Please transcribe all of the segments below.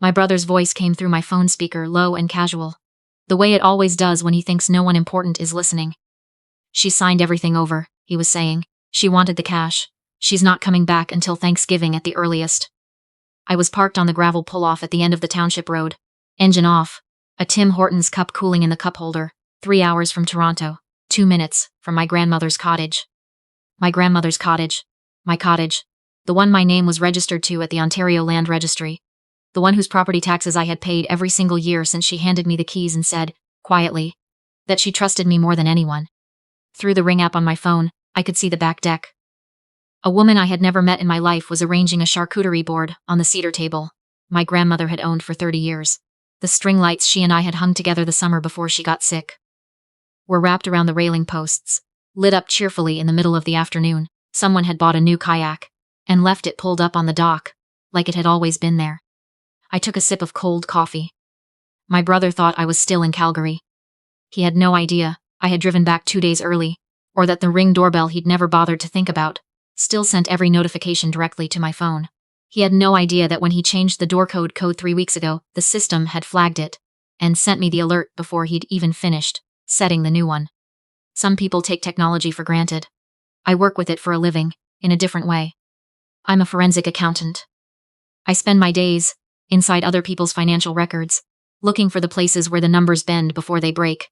My brother's voice came through my phone speaker, low and casual. The way it always does when he thinks no one important is listening. She signed everything over, he was saying. She wanted the cash. She's not coming back until Thanksgiving at the earliest. I was parked on the gravel pull-off at the end of the township road. Engine off. A Tim Hortons cup cooling in the cup holder. 3 hours from Toronto. 2 minutes from my grandmother's cottage. My grandmother's cottage. My cottage. The one my name was registered to at the Ontario Land Registry. The one whose property taxes I had paid every single year since she handed me the keys and said, quietly, that she trusted me more than anyone. Through the Ring app on my phone, I could see the back deck. A woman I had never met in my life was arranging a charcuterie board on the cedar table my grandmother had owned for 30 years. The string lights she and I had hung together the summer before she got sick were wrapped around the railing posts, lit up cheerfully in the middle of the afternoon. Someone had bought a new kayak and left it pulled up on the dock, like it had always been there. I took a sip of cold coffee. My brother thought I was still in Calgary. He had no idea I had driven back 2 days early, or that the Ring doorbell he'd never bothered to think about still sent every notification directly to my phone. He had no idea that when he changed the door code 3 weeks ago, the system had flagged it and sent me the alert before he'd even finished setting the new one. Some people take technology for granted. I work with it for a living, in a different way. I'm a forensic accountant. I spend my days inside other people's financial records, looking for the places where the numbers bend before they break,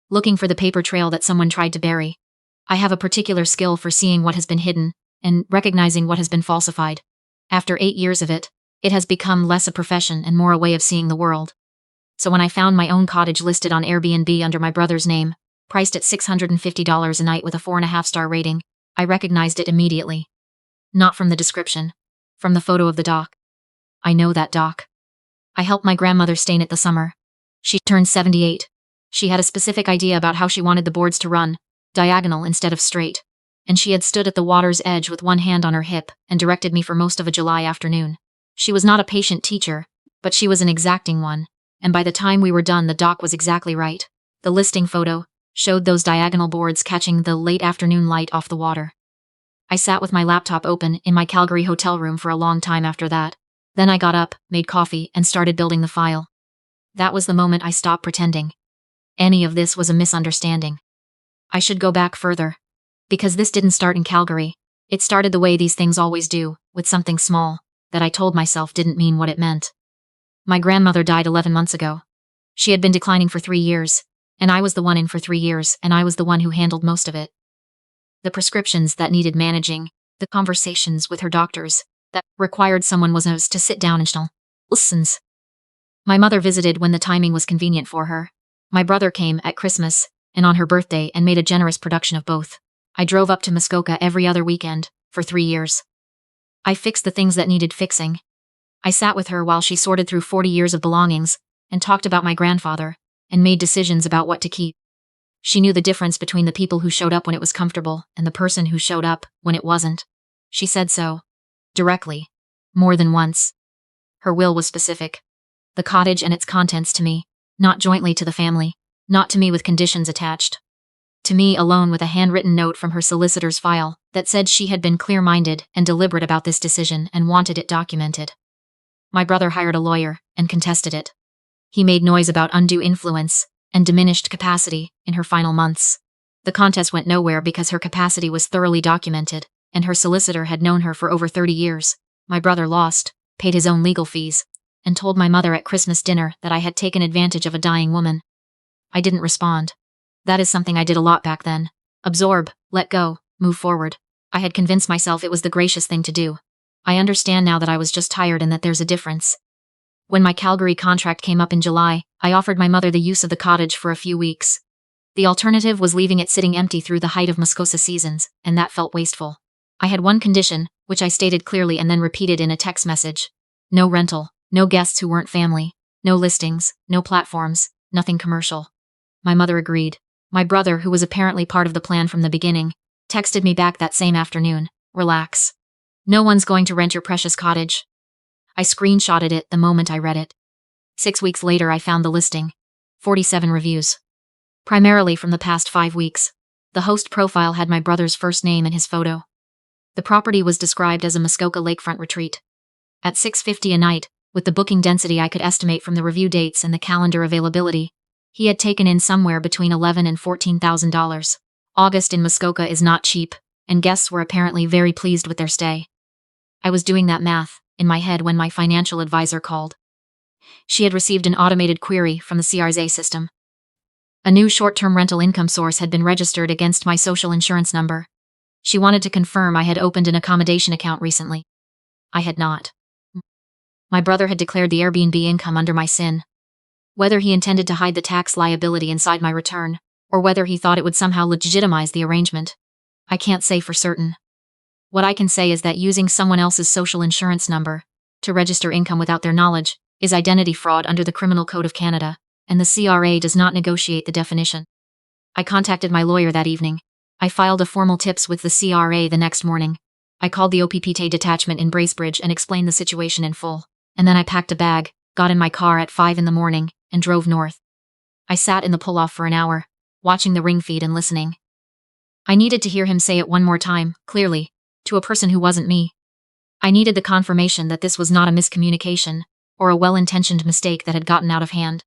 looking for the paper trail that someone tried to bury. I have a particular skill for seeing what has been hidden and recognizing what has been falsified. After 8 years of it, it has become less a profession and more a way of seeing the world. So when I found my own cottage listed on Airbnb under my brother's name, priced at $650 a night with a 4.5-star rating, I recognized it immediately. Not from the description, from the photo of the dock. I know that dock. I helped my grandmother stain it the summer. She turned 78. She had a specific idea about how she wanted the boards to run, diagonal instead of straight, and she had stood at the water's edge with one hand on her hip and directed me for most of a July afternoon. She was not a patient teacher, but she was an exacting one, and by the time we were done the dock was exactly right. The listing photo showed those diagonal boards catching the late afternoon light off the water. I sat with my laptop open in my Calgary hotel room for a long time after that. Then I got up, made coffee, and started building the file. That was the moment I stopped pretending. Any of this was a misunderstanding. I should go back further. Because this didn't start in Calgary. It started the way these things always do, with something small, that I told myself didn't mean what it meant. My grandmother died 11 months ago. She had been declining for 3 years, and I was the one in for 3 years, and I was the one who handled most of it. The prescriptions that needed managing, the conversations with her doctors, that required someone was to sit down and listens. My mother visited when the timing was convenient for her. My brother came at Christmas and on her birthday and made a generous production of both. I drove up to Muskoka every other weekend for 3 years. I fixed the things that needed fixing. I sat with her while she sorted through 40 years of belongings and talked about my grandfather and made decisions about what to keep. She knew the difference between the people who showed up when it was comfortable and the person who showed up when it wasn't. She said so. Directly. More than once. Her will was specific. The cottage and its contents to me, not jointly to the family, not to me with conditions attached. To me alone with a handwritten note from her solicitor's file that said she had been clear-minded and deliberate about this decision and wanted it documented. My brother hired a lawyer and contested it. He made noise about undue influence and diminished capacity in her final months. The contest went nowhere because her capacity was thoroughly documented, and her solicitor had known her for over 30 years. My brother lost, paid his own legal fees, and told my mother at Christmas dinner that I had taken advantage of a dying woman. I didn't respond. That is something I did a lot back then. Absorb, let go, move forward. I had convinced myself it was the gracious thing to do. I understand now that I was just tired and that there's a difference. When my Calgary contract came up in July, I offered my mother the use of the cottage for a few weeks. The alternative was leaving it sitting empty through the height of Muskoka seasons, and that felt wasteful. I had one condition, which I stated clearly and then repeated in a text message. No rental, no guests who weren't family, no listings, no platforms, nothing commercial. My mother agreed. My brother, who was apparently part of the plan from the beginning, texted me back that same afternoon. Relax. No one's going to rent your precious cottage. I screenshotted it the moment I read it. 6 weeks later I found the listing. 47 reviews. Primarily from the past 5 weeks. The host profile had my brother's first name and his photo. The property was described as a Muskoka lakefront retreat. At $650 a night, With the booking density I could estimate from the review dates and the calendar availability, he had taken in somewhere between $11,000 and $14,000. August in Muskoka is not cheap, and guests were apparently very pleased with their stay. I was doing that math in my head when my financial advisor called. She had received an automated query from the CRZ system. A new short-term rental income source had been registered against my social insurance number. She wanted to confirm I had opened an accommodation account recently. I had not. My brother had declared the Airbnb income under my SIN. Whether he intended to hide the tax liability inside my return, or whether he thought it would somehow legitimize the arrangement, I can't say for certain. What I can say is that using someone else's social insurance number to register income without their knowledge is identity fraud under the Criminal Code of Canada, and the CRA does not negotiate the definition. I contacted my lawyer that evening. I filed a formal tips with the CRA the next morning. I called the OPP detachment in Bracebridge and explained the situation in full. And then I packed a bag, got in my car at 5 in the morning, and drove north. I sat in the pull-off for an hour, watching the ring feed and listening. I needed to hear him say it one more time, clearly, to a person who wasn't me. I needed the confirmation that this was not a miscommunication, or a well-intentioned mistake that had gotten out of hand.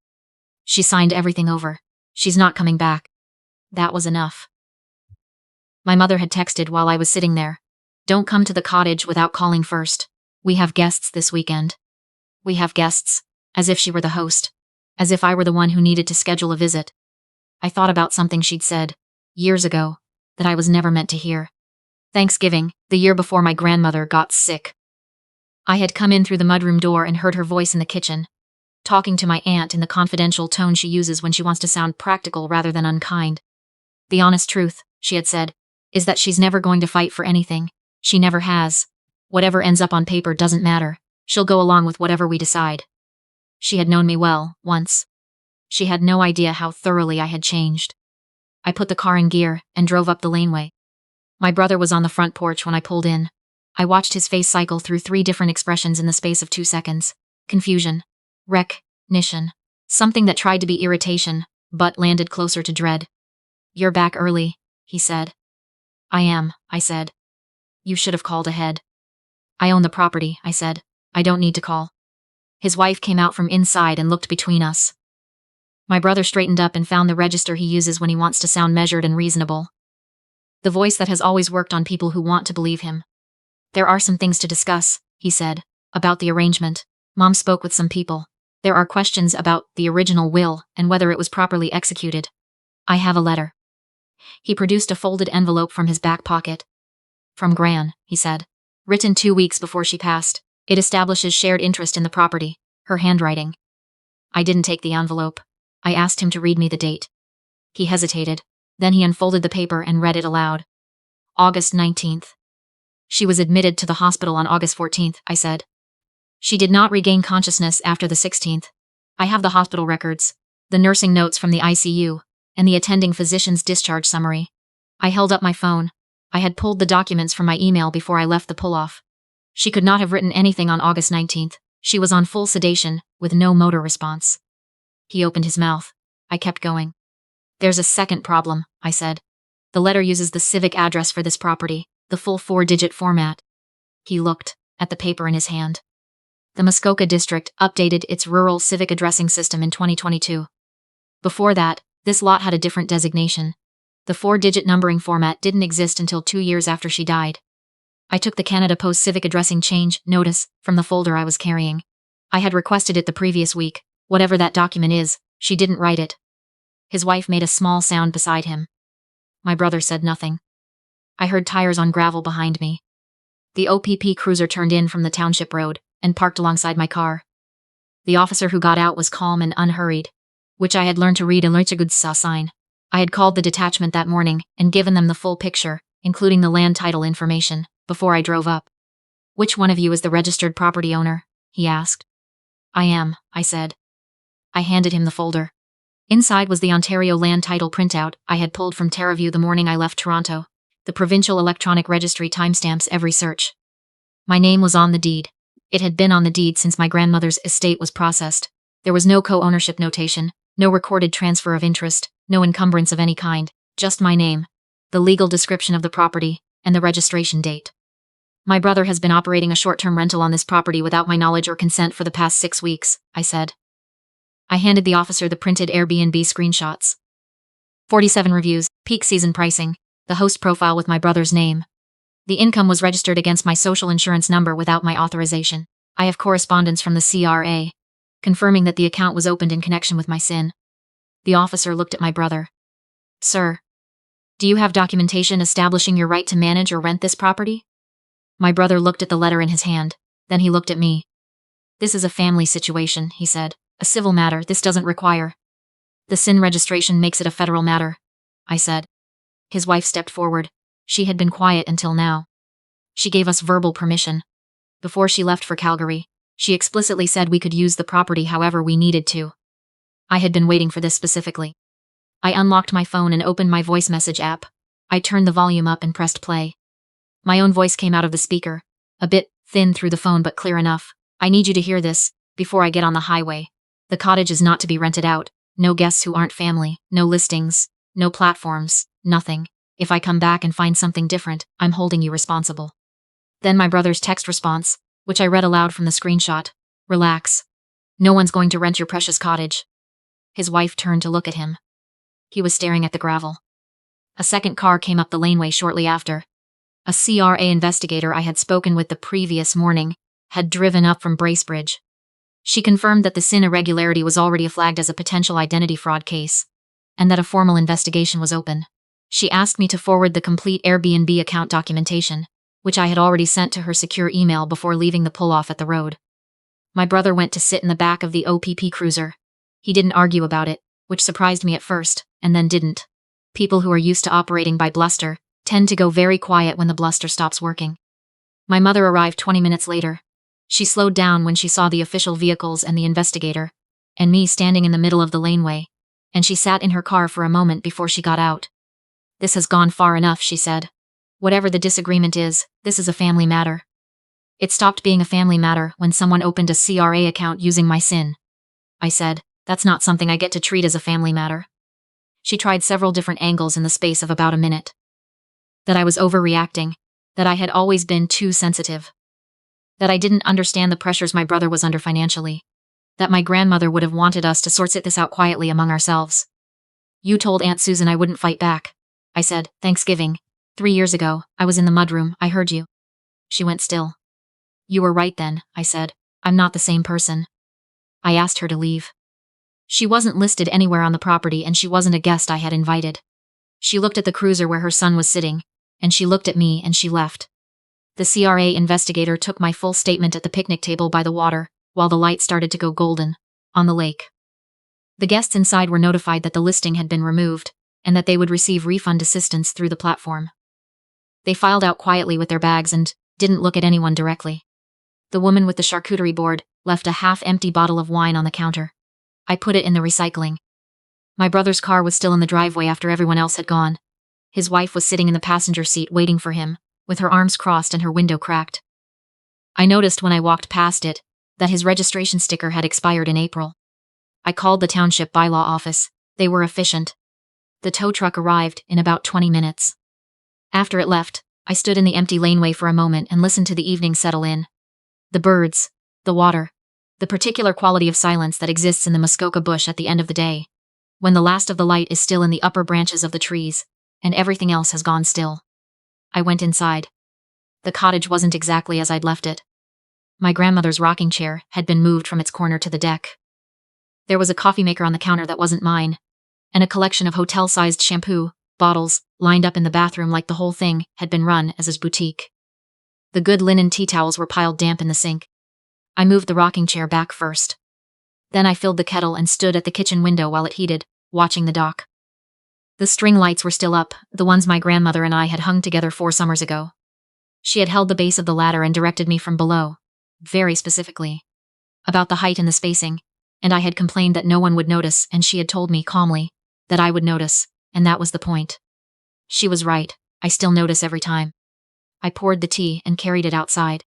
She signed everything over. She's not coming back. That was enough. My mother had texted while I was sitting there. Don't come to the cottage without calling first. We have guests this weekend. We have guests, as if she were the host, as if I were the one who needed to schedule a visit. I thought about something she'd said, years ago, that I was never meant to hear. Thanksgiving, the year before my grandmother got sick. I had come in through the mudroom door and heard her voice in the kitchen, talking to my aunt in the confidential tone she uses when she wants to sound practical rather than unkind. The honest truth, she had said, is that she's never going to fight for anything. She never has. Whatever ends up on paper doesn't matter. She'll go along with whatever we decide. She had known me well, once. She had no idea how thoroughly I had changed. I put the car in gear and drove up the laneway. My brother was on the front porch when I pulled in. I watched his face cycle through 3 different expressions in the space of 2 seconds. Confusion. Recognition. Something that tried to be irritation, but landed closer to dread. You're back early, he said. I am, I said. You should have called ahead. I own the property, I said. I don't need to call. His wife came out from inside and looked between us. My brother straightened up and found the register he uses when he wants to sound measured and reasonable. The voice that has always worked on people who want to believe him. There are some things to discuss, he said, about the arrangement. Mom spoke with some people. There are questions about the original will and whether it was properly executed. I have a letter. He produced a folded envelope from his back pocket. From Gran, he said. Written 2 weeks before she passed. It establishes shared interest in the property, her handwriting. I didn't take the envelope. I asked him to read me the date. He hesitated. Then he unfolded the paper and read it aloud. August 19th. She was admitted to the hospital on August 14th, I said. She did not regain consciousness after the 16th. I have the hospital records, the nursing notes from the ICU, and the attending physician's discharge summary. I held up my phone. I had pulled the documents from my email before I left the pull-off. She could not have written anything on August 19th. She was on full sedation, with no motor response. He opened his mouth. I kept going. There's a second problem, I said. The letter uses the civic address for this property, the full 4-digit format. He looked at the paper in his hand. The Muskoka district updated its rural civic addressing system in 2022. Before that, this lot had a different designation. The 4-digit numbering format didn't exist until 2 years after she died. I took the Canada Post civic addressing change notice from the folder I was carrying. I had requested it the previous week. Whatever that document is, she didn't write it. His wife made a small sound beside him. My brother said nothing. I heard tires on gravel behind me. The OPP cruiser turned in from the township road and parked alongside my car. The officer who got out was calm and unhurried, which I had learned to read in a good sign. I had called the detachment that morning and given them the full picture, including the land title information, before I drove up. Which one of you is the registered property owner? He asked. I am, I said. I handed him the folder. Inside was the Ontario land title printout I had pulled from TerraView the morning I left Toronto. The provincial electronic registry timestamps every search. My name was on the deed. It had been on the deed since my grandmother's estate was processed. There was no co-ownership notation, no recorded transfer of interest, no encumbrance of any kind, just my name, the legal description of the property, and the registration date. My brother has been operating a short-term rental on this property without my knowledge or consent for the past 6 weeks, I said. I handed the officer the printed Airbnb screenshots. 47 reviews, peak season pricing, the host profile with my brother's name. The income was registered against my social insurance number without my authorization. I have correspondence from the CRA, confirming that the account was opened in connection with my sin. The officer looked at my brother. Sir, do you have documentation establishing your right to manage or rent this property? My brother looked at the letter in his hand. Then he looked at me. This is a family situation, he said. A civil matter, this doesn't require. The sin registration makes it a federal matter, I said. His wife stepped forward. She had been quiet until now. She gave us verbal permission. Before she left for Calgary, she explicitly said we could use the property however we needed to. I had been waiting for this specifically. I unlocked my phone and opened my voice message app. I turned the volume up and pressed play. My own voice came out of the speaker, a bit thin through the phone but clear enough. I need you to hear this, before I get on the highway. The cottage is not to be rented out. No guests who aren't family, no listings, no platforms, nothing. If I come back and find something different, I'm holding you responsible. Then my brother's text response, which I read aloud from the screenshot. Relax. No one's going to rent your precious cottage. His wife turned to look at him. He was staring at the gravel. A second car came up the laneway shortly after. A CRA investigator I had spoken with the previous morning had driven up from Bracebridge. She confirmed that the sin irregularity was already flagged as a potential identity fraud case, and that a formal investigation was open. She asked me to forward the complete Airbnb account documentation, which I had already sent to her secure email before leaving the pull-off at the road. My brother went to sit in the back of the OPP cruiser. He didn't argue about it, which surprised me at first, and then didn't. People who are used to operating by bluster tend to go very quiet when the bluster stops working. My mother arrived 20 minutes later. She slowed down when she saw the official vehicles and the investigator, and me standing in the middle of the laneway, and she sat in her car for a moment before she got out. This has gone far enough, she said. Whatever the disagreement is, this is a family matter. It stopped being a family matter when someone opened a CRA account using my sin. I said, that's not something I get to treat as a family matter. She tried several different angles in the space of about a minute. That I was overreacting, that I had always been too sensitive. That I didn't understand the pressures my brother was under financially. That my grandmother would have wanted us to sort this out quietly among ourselves. You told Aunt Susan I wouldn't fight back. I said, Thanksgiving. 3 years ago, I was in the mudroom, I heard you. She went still. You were right then, I said. I'm not the same person. I asked her to leave. She wasn't listed anywhere on the property and she wasn't a guest I had invited. She looked at the cruiser where her son was sitting, and she looked at me and she left. The CRA investigator took my full statement at the picnic table by the water, while the light started to go golden, on the lake. The guests inside were notified that the listing had been removed, and that they would receive refund assistance through the platform. They filed out quietly with their bags and didn't look at anyone directly. The woman with the charcuterie board left a half-empty bottle of wine on the counter. I put it in the recycling. My brother's car was still in the driveway after everyone else had gone. His wife was sitting in the passenger seat waiting for him, with her arms crossed and her window cracked. I noticed when I walked past it that his registration sticker had expired in April. I called the township bylaw office. They were efficient. The tow truck arrived in about 20 minutes. After it left, I stood in the empty laneway for a moment and listened to the evening settle in. The birds, the water, the particular quality of silence that exists in the Muskoka bush at the end of the day, when the last of the light is still in the upper branches of the trees, and everything else has gone still. I went inside. The cottage wasn't exactly as I'd left it. My grandmother's rocking chair had been moved from its corner to the deck. There was a coffee maker on the counter that wasn't mine, and a collection of hotel-sized shampoo bottles lined up in the bathroom like the whole thing had been run as his boutique. The good linen tea towels were piled damp in the sink. I moved the rocking chair back first. Then I filled the kettle and stood at the kitchen window while it heated, watching the dock. The string lights were still up, the ones my grandmother and I had hung together 4 summers ago. She had held the base of the ladder and directed me from below, very specifically, about the height and the spacing, and I had complained that no one would notice, and she had told me calmly that I would notice, and that was the point. She was right, I still notice every time. I poured the tea and carried it outside.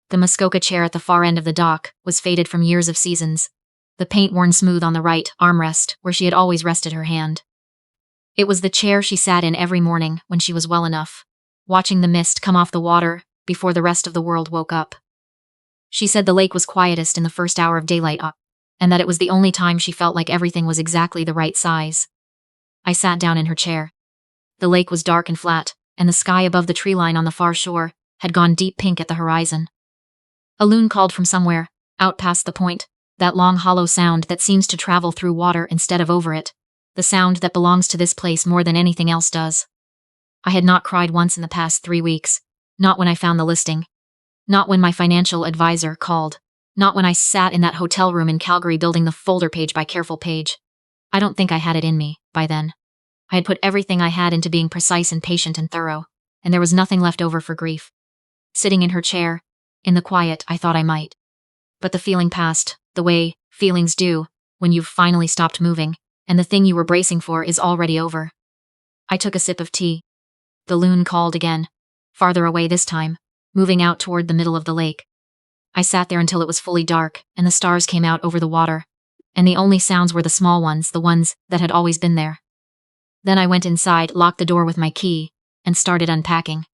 The Muskoka chair at the far end of the dock was faded from years of seasons, the paint worn smooth on the right armrest where she had always rested her hand. It was the chair she sat in every morning when she was well enough, watching the mist come off the water before the rest of the world woke up. She said the lake was quietest in the first hour of daylight, and that it was the only time she felt like everything was exactly the right size. I sat down in her chair. The lake was dark and flat, and the sky above the tree line on the far shore had gone deep pink at the horizon. A loon called from somewhere, out past the point, that long hollow sound that seems to travel through water instead of over it, the sound that belongs to this place more than anything else does. I had not cried once in the past 3 weeks, not when I found the listing, not when my financial advisor called, not when I sat in that hotel room in Calgary building the folder page by careful page. I don't think I had it in me, by then. I had put everything I had into being precise and patient and thorough, and there was nothing left over for grief. Sitting in her chair, in the quiet, I thought I might. But the feeling passed, the way feelings do, when you've finally stopped moving, and the thing you were bracing for is already over. I took a sip of tea. The loon called again, farther away this time, moving out toward the middle of the lake. I sat there until it was fully dark, and the stars came out over the water, and the only sounds were the small ones, the ones that had always been there. Then I went inside, locked the door with my key, and started unpacking.